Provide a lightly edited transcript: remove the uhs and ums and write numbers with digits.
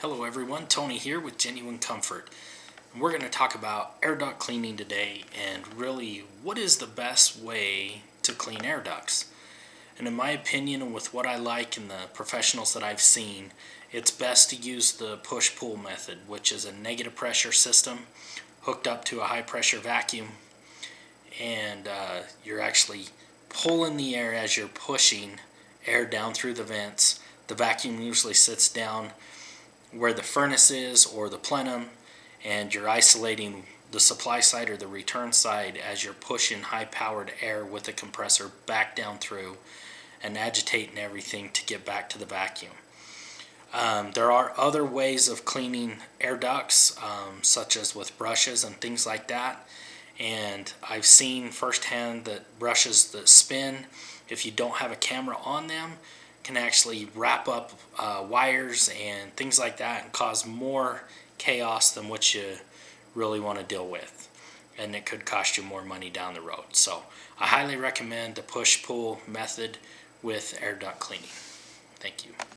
Hello everyone, Tony here with Genuine Comfort. And we're going to talk about air duct cleaning today and really what is the best way to clean air ducts. And in my opinion and with what I like and the professionals that I've seen, it's best to use the push-pull method, which is a negative pressure system hooked up to a high pressure vacuum, and you're actually pulling the air as you're pushing air down through the vents. The vacuum usually sits down where the furnace is or the plenum, and you're isolating the supply side or the return side as you're pushing high powered air with a compressor back down through and agitating everything to get back to the vacuum. There are other ways of cleaning air ducts, such as with brushes and things like that, and I've seen firsthand that brushes that spin, if you don't have a camera on them, can actually wrap up wires and things like that and cause more chaos than what you really want to deal with, and it could cost you more money down the road. So I highly recommend the push-pull method with air duct cleaning. Thank you.